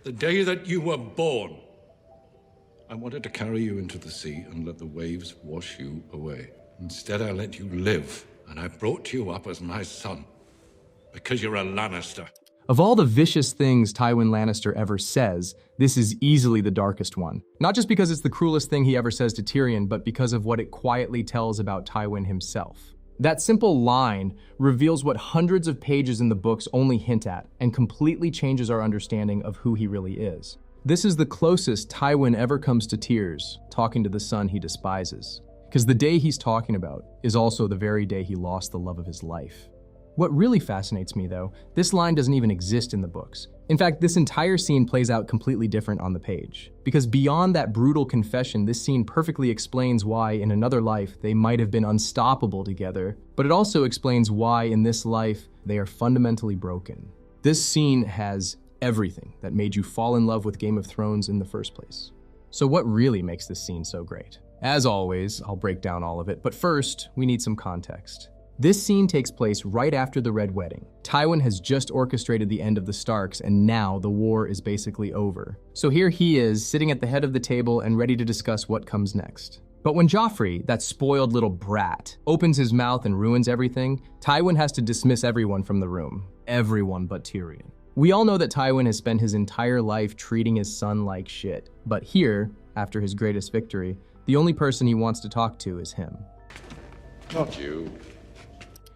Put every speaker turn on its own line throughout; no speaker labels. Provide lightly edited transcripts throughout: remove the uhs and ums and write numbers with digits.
The day that you were born. I wanted to carry you into the sea and let the waves wash you away. Instead, I let you live, and I brought you up as my son. Because you're a Lannister.
Of all the vicious things Tywin Lannister ever says, this is easily the darkest one. Not just because it's the cruelest thing he ever says to Tyrion, but because of what it quietly tells about Tywin himself. That simple line reveals what hundreds of pages in the books only hint at, and completely changes our understanding of who he really is. This is the closest Tywin ever comes to tears, talking to the son he despises. Because the day he's talking about is also the very day he lost the love of his life. What really fascinates me, though, this line doesn't even exist in the books. In fact, this entire scene plays out completely different on the page. Because beyond that brutal confession, this scene perfectly explains why, in another life, they might have been unstoppable together, but it also explains why, in this life, they are fundamentally broken. This scene has everything that made you fall in love with Game of Thrones in the first place. So what really makes this scene so great? As always, I'll break down all of it, but first, we need some context. This scene takes place right after the Red Wedding. Tywin has just orchestrated the end of the Starks, and now the war is basically over. So here he is, sitting at the head of the table and ready to discuss what comes next. But when Joffrey, that spoiled little brat, opens his mouth and ruins everything, Tywin has to dismiss everyone from the room. Everyone but Tyrion. We all know that Tywin has spent his entire life treating his son like shit. But here, after his greatest victory, the only person he wants to talk to is him.
Not you.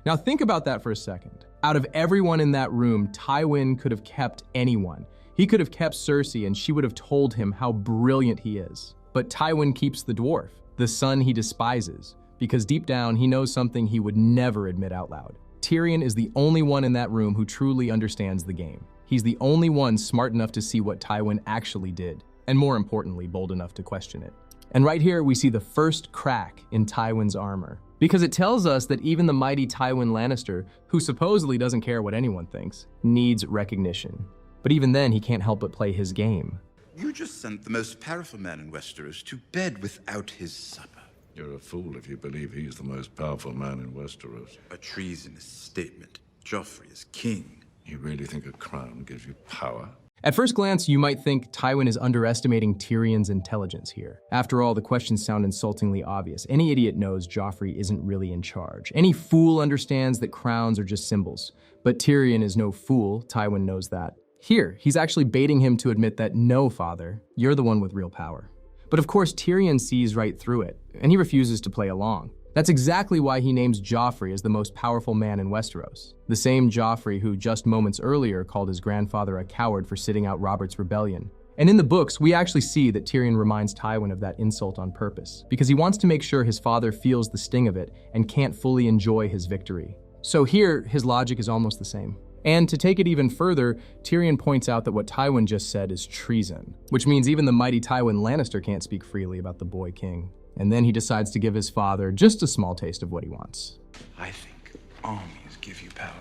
Now think about that for a second. Out of everyone in that room, Tywin could have kept anyone. He could have kept Cersei and she would have told him how brilliant he is. But Tywin keeps the dwarf, the son he despises, because deep down he knows something he would never admit out loud. Tyrion is the only one in that room who truly understands the game. He's the only one smart enough to see what Tywin actually did, and more importantly, bold enough to question it. And right here, we see the first crack in Tywin's armor. Because it tells us that even the mighty Tywin Lannister, who supposedly doesn't care what anyone thinks, needs recognition. But even then, he can't help but play his game.
You just sent the most powerful man in Westeros to bed without his supper.
You're a fool if you believe he's the most powerful man in Westeros.
A treasonous statement. Joffrey is king.
You really think a crown gives you power?
At first glance, you might think Tywin is underestimating Tyrion's intelligence here. After all, the questions sound insultingly obvious. Any idiot knows Joffrey isn't really in charge. Any fool understands that crowns are just symbols. But Tyrion is no fool, Tywin knows that. Here, he's actually baiting him to admit that no, father, you're the one with real power. But of course, Tyrion sees right through it, and he refuses to play along. That's exactly why he names Joffrey as the most powerful man in Westeros. The same Joffrey who just moments earlier called his grandfather a coward for sitting out Robert's rebellion. And in the books, we actually see that Tyrion reminds Tywin of that insult on purpose, because he wants to make sure his father feels the sting of it and can't fully enjoy his victory. So here, his logic is almost the same. And to take it even further, Tyrion points out that what Tywin just said is treason, which means even the mighty Tywin Lannister can't speak freely about the boy king. And then he decides to give his father just a small taste of what he wants.
I think armies give you power.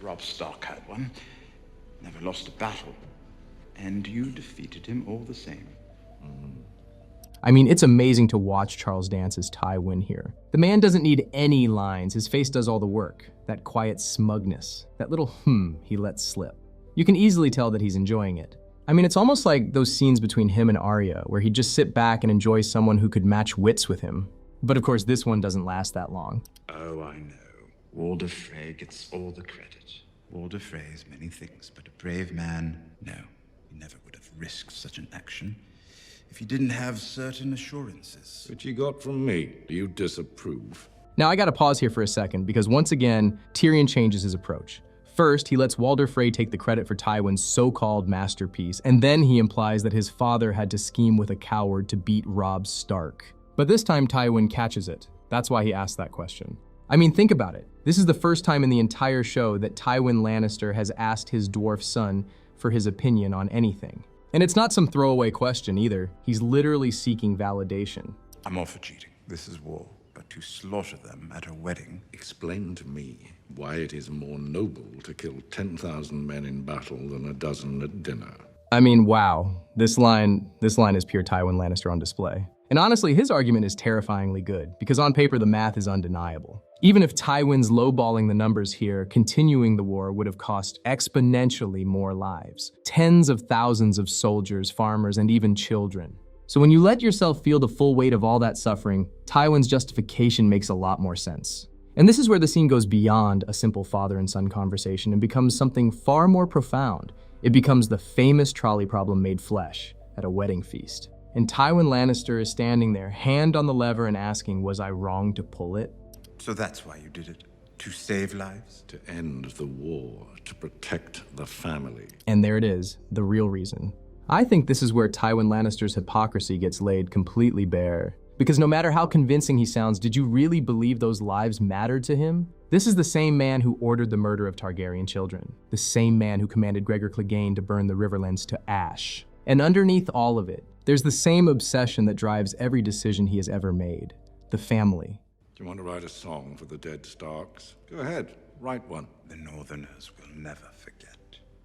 Robb Stark had one, never lost a battle, and you defeated him all the same.
I mean, it's amazing to watch Charles Dance as Tywin here. The man doesn't need any lines, his face does all the work. That quiet smugness, that little he lets slip. You can easily tell that he's enjoying it. I mean, it's almost like those scenes between him and Arya, where he'd just sit back and enjoy someone who could match wits with him. But of course, this one doesn't last that long.
Oh, I know. Walder Frey gets all the credit. Walder Frey is many things, but a brave man, no. He never would have risked such an action if he didn't have certain assurances.
Which you got from me. Do you disapprove?
Now I gotta pause here for a second, because once again, Tyrion changes his approach. First, he lets Walder Frey take the credit for Tywin's so-called masterpiece, and then he implies that his father had to scheme with a coward to beat Robb Stark. But this time Tywin catches it. That's why he asked that question. I mean, think about it. This is the first time in the entire show that Tywin Lannister has asked his dwarf son for his opinion on anything. And it's not some throwaway question either. He's literally seeking validation.
I'm all for cheating. This is war. But to slaughter them at a wedding...
Explain to me why it is more noble to kill 10,000 men in battle than a dozen at dinner.
I mean, wow. This line is pure Tywin Lannister on display. And honestly, his argument is terrifyingly good, because on paper the math is undeniable. Even if Tywin's lowballing the numbers here, continuing the war would have cost exponentially more lives. Tens of thousands of soldiers, farmers, and even children. So when you let yourself feel the full weight of all that suffering, Tywin's justification makes a lot more sense. And this is where the scene goes beyond a simple father and son conversation and becomes something far more profound. It becomes the famous trolley problem made flesh at a wedding feast. And Tywin Lannister is standing there, hand on the lever and asking, was I wrong to pull it?
So that's why you did it? To save lives?
To end the war, to protect the family.
And there it is, the real reason. I think this is where Tywin Lannister's hypocrisy gets laid completely bare. Because no matter how convincing he sounds, did you really believe those lives mattered to him? This is the same man who ordered the murder of Targaryen children. The same man who commanded Gregor Clegane to burn the Riverlands to ash. And underneath all of it, there's the same obsession that drives every decision he has ever made. The family.
Do you want to write a song for the dead Starks? Go ahead, write one.
The Northerners will never forget.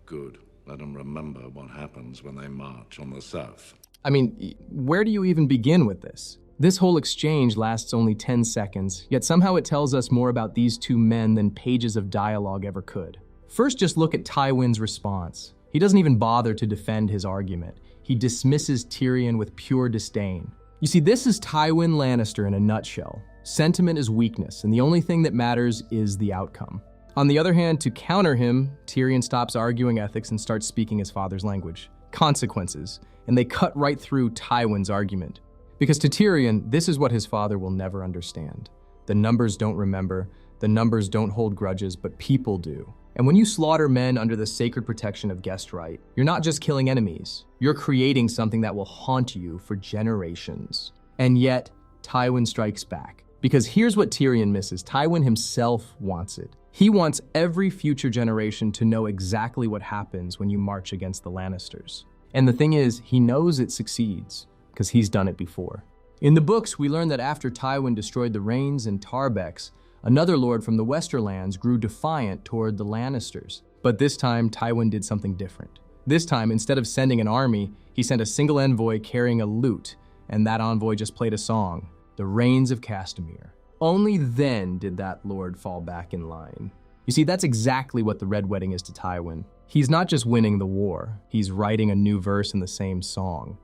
Good. Let them remember what happens when they march on the south.
I mean, where do you even begin with this? This whole exchange lasts only 10 seconds, yet somehow it tells us more about these two men than pages of dialogue ever could. First, just look at Tywin's response. He doesn't even bother to defend his argument. He dismisses Tyrion with pure disdain. You see, this is Tywin Lannister in a nutshell. Sentiment is weakness, and the only thing that matters is the outcome. On the other hand, to counter him, Tyrion stops arguing ethics and starts speaking his father's language. Consequences. And they cut right through Tywin's argument. Because to Tyrion, this is what his father will never understand. The numbers don't remember, the numbers don't hold grudges, but people do. And when you slaughter men under the sacred protection of guest right, you're not just killing enemies, you're creating something that will haunt you for generations. And yet, Tywin strikes back. Because here's what Tyrion misses. Tywin himself wants it. He wants every future generation to know exactly what happens when you march against the Lannisters. And the thing is, he knows it succeeds, because he's done it before. In the books, we learn that after Tywin destroyed the Reynes and Tarbecks, another lord from the Westerlands grew defiant toward the Lannisters. But this time, Tywin did something different. This time, instead of sending an army, he sent a single envoy carrying a lute, and that envoy just played a song, The Rains of Castamere. Only then did that lord fall back in line. You see, that's exactly what the Red Wedding is to Tywin. He's not just winning the war, he's writing a new verse in the same song.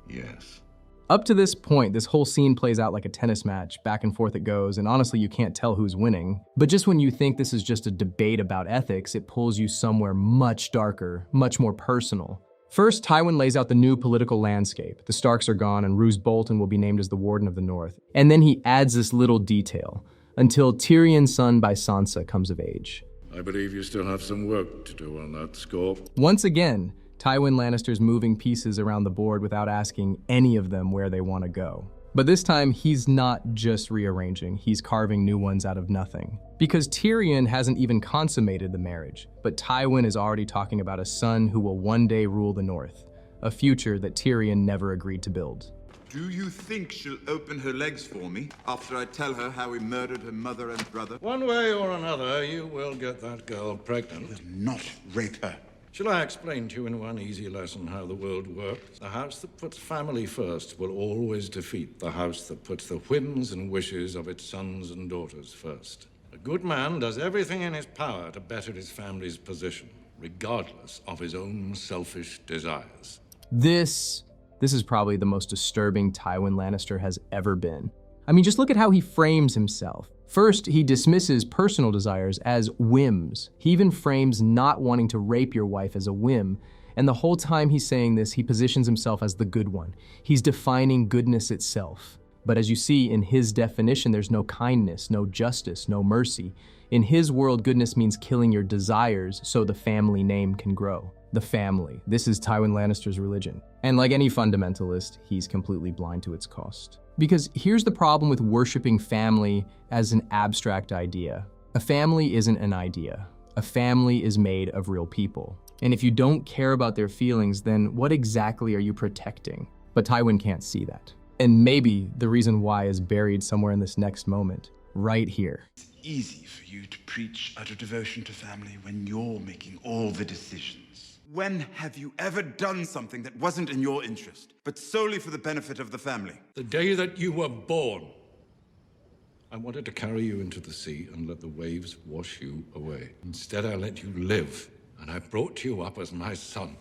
Yes.
Up to this point, this whole scene plays out like a tennis match. Back and forth it goes, and honestly, you can't tell who's winning. But just when you think this is just a debate about ethics, it pulls you somewhere much darker, much more personal. First, Tywin lays out the new political landscape. The Starks are gone, and Roose Bolton will be named as the Warden of the North. And then he adds this little detail, until Tyrion's son by Sansa comes of age.
I believe you still have some work to do on that score.
Once again, Tywin Lannister's moving pieces around the board without asking any of them where they want to go. But this time, he's not just rearranging, he's carving new ones out of nothing. Because Tyrion hasn't even consummated the marriage, but Tywin is already talking about a son who will one day rule the North, a future that Tyrion never agreed to build.
Do you think she'll open her legs for me after I tell her how we murdered her mother and brother?
One way or another, you will get that girl pregnant.
Not rape her.
Shall I explain to you in one easy lesson how the world works? The house that puts family first will always defeat the house that puts the whims and wishes of its sons and daughters first. A good man does everything in his power to better his family's position, regardless of his own selfish desires.
This is probably the most disturbing Tywin Lannister has ever been. I mean, just look at how he frames himself. First, he dismisses personal desires as whims. He even frames not wanting to rape your wife as a whim. And the whole time he's saying this, he positions himself as the good one. He's defining goodness itself. But as you see, in his definition, there's no kindness, no justice, no mercy. In his world, goodness means killing your desires so the family name can grow. The family. This is Tywin Lannister's religion. And like any fundamentalist, he's completely blind to its cost. Because here's the problem with worshiping family as an abstract idea. A family isn't an idea. A family is made of real people. And if you don't care about their feelings, then what exactly are you protecting? But Tywin can't see that. And maybe the reason why is buried somewhere in this next moment, right here.
It's easy for you to preach utter devotion to family when you're making all the decisions. When have you ever done something that wasn't in your interest, but solely for the benefit of the family?
The day that you were born. I wanted to carry you into the sea and let the waves wash you away. Instead, I let you live, and I brought you up as my son,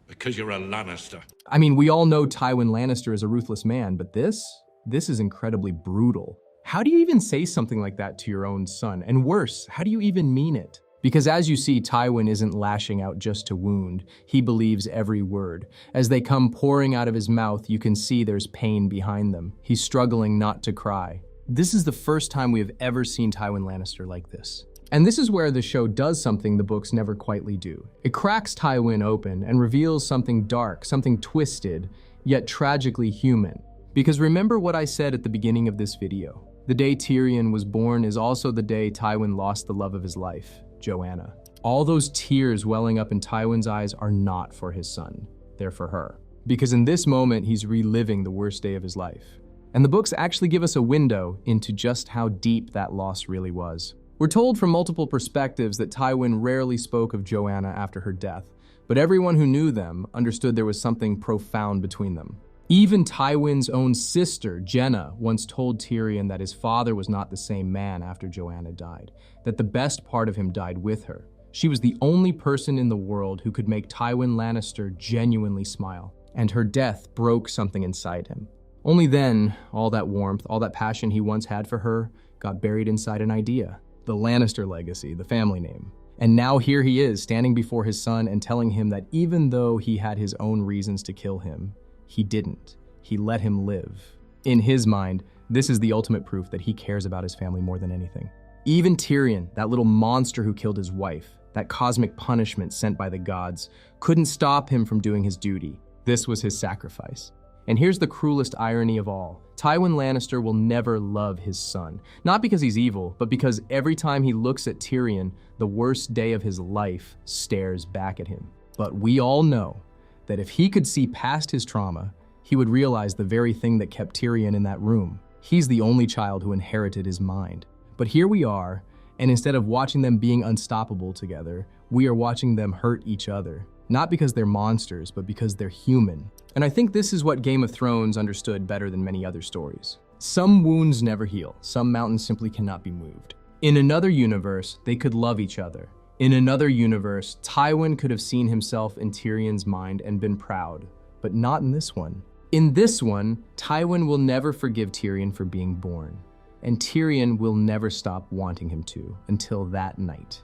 because you're a Lannister.
I mean, we all know Tywin Lannister is a ruthless man, but this is incredibly brutal. How do you even say something like that to your own son? And worse, how do you even mean it? Because as you see, Tywin isn't lashing out just to wound. He believes every word. As they come pouring out of his mouth, you can see there's pain behind them. He's struggling not to cry. This is the first time we have ever seen Tywin Lannister like this. And this is where the show does something the books never quietly do. It cracks Tywin open and reveals something dark, something twisted, yet tragically human. Because remember what I said at the beginning of this video. The day Tyrion was born is also the day Tywin lost the love of his life, Joanna. All those tears welling up in Tywin's eyes are not for his son, they're for her. Because in this moment, he's reliving the worst day of his life. And the books actually give us a window into just how deep that loss really was. We're told from multiple perspectives that Tywin rarely spoke of Joanna after her death, but everyone who knew them understood there was something profound between them. Even Tywin's own sister, Jenna, once told Tyrion that his father was not the same man after Joanna died, that the best part of him died with her. She was the only person in the world who could make Tywin Lannister genuinely smile, and her death broke something inside him. Only then, all that warmth, all that passion he once had for her, got buried inside an idea. The Lannister legacy, the family name. And now here he is, standing before his son and telling him that even though he had his own reasons to kill him, he didn't. He let him live. In his mind, this is the ultimate proof that he cares about his family more than anything. Even Tyrion, that little monster who killed his wife, that cosmic punishment sent by the gods, couldn't stop him from doing his duty. This was his sacrifice. And here's the cruelest irony of all. Tywin Lannister will never love his son. Not because he's evil, but because every time he looks at Tyrion, the worst day of his life stares back at him. But we all know that if he could see past his trauma, he would realize the very thing that kept Tyrion in that room. He's the only child who inherited his mind. But here we are, and instead of watching them being unstoppable together, we are watching them hurt each other. Not because they're monsters, but because they're human. And I think this is what Game of Thrones understood better than many other stories. Some wounds never heal. Some mountains simply cannot be moved. In another universe, they could love each other. In another universe, Tywin could have seen himself in Tyrion's mind and been proud, but not in this one. In this one, Tywin will never forgive Tyrion for being born, and Tyrion will never stop wanting him to until that night.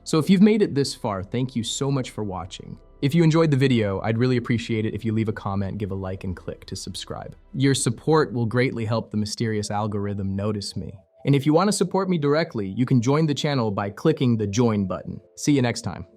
So if you've made it this far, thank you so much for watching. If you enjoyed the video, I'd really appreciate it if you leave a comment, give a like, and click to subscribe. Your support will greatly help the mysterious algorithm notice me. And if you want to support me directly, you can join the channel by clicking the join button. See you next time.